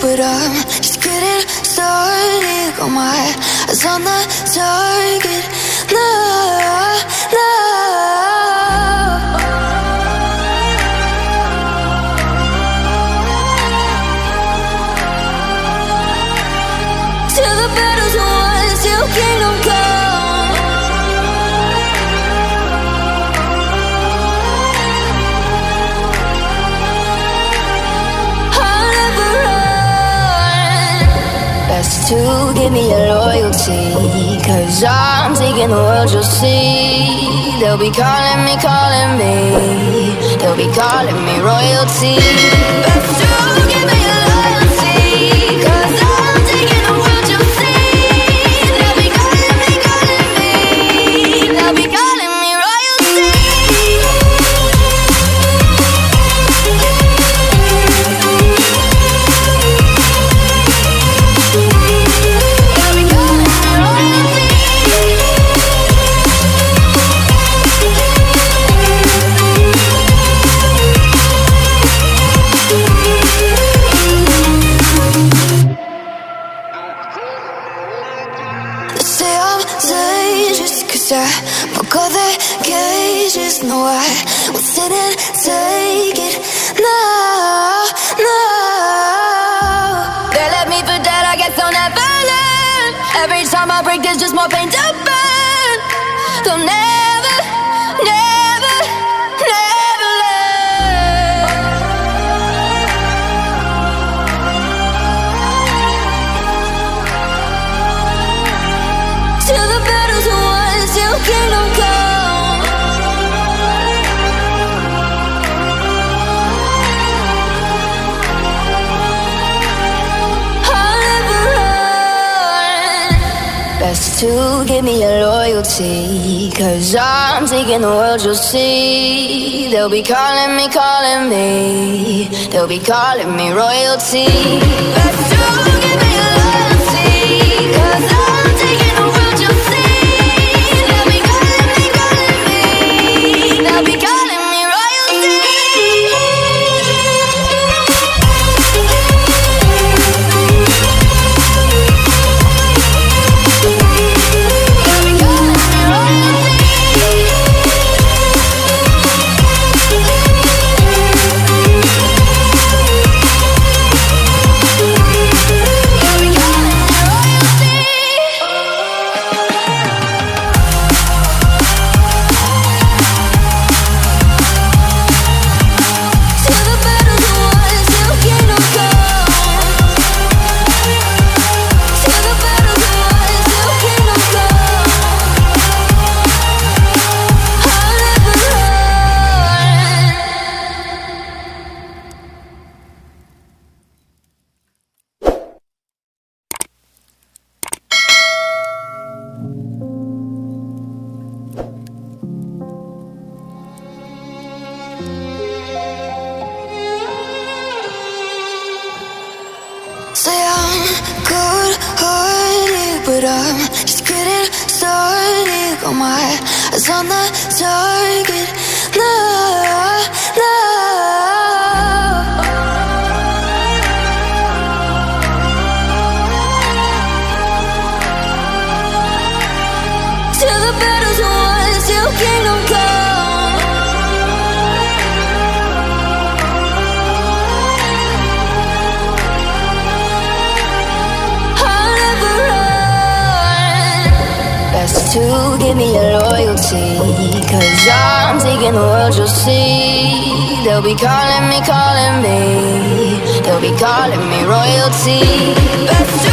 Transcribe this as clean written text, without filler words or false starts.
but I'm just getting started. Got my eyes on the target. No, no. Till the battle's won, till kingdom come. I'll never run. Best to give me your loyalty, 'cause I'm taking the world, you'll see. They'll be calling me, they'll be calling me royalty. Best to give me your loyalty, 'cause I'm taking the world, you'll see. They'll be calling me, they'll be calling me royalty. I broke all the cages, no, I will sit and take it. No, no. They left me for dead, I guess I'll never learn. Every time I break, there's just more pain to burn. They'll never, never, never learn. Till the battle's won, till kingdom come. I'll never run. Best to give me your loyalty, 'cause I'm taking the world, you'll see. They'll be calling me, they'll be calling me royalty. Best to give me your loyalty, 'cause I'm taking the world, you'll see. They'll be calling me royalty. They'll be calling me royalty. They'll be calling me royalty. Till the battle's won, till kingdom come. Till the battle's won, till kingdom come. I'll never run. Say I'm good-hearted, but I'm just getting started. Got my eyes on the target. No, no. Till the battle's won, till kingdom come. I'll never run. Best to give me your loyalty, 'cause I'm taking the world, you'll see. They'll be calling me, they'll be calling me royalty. Best to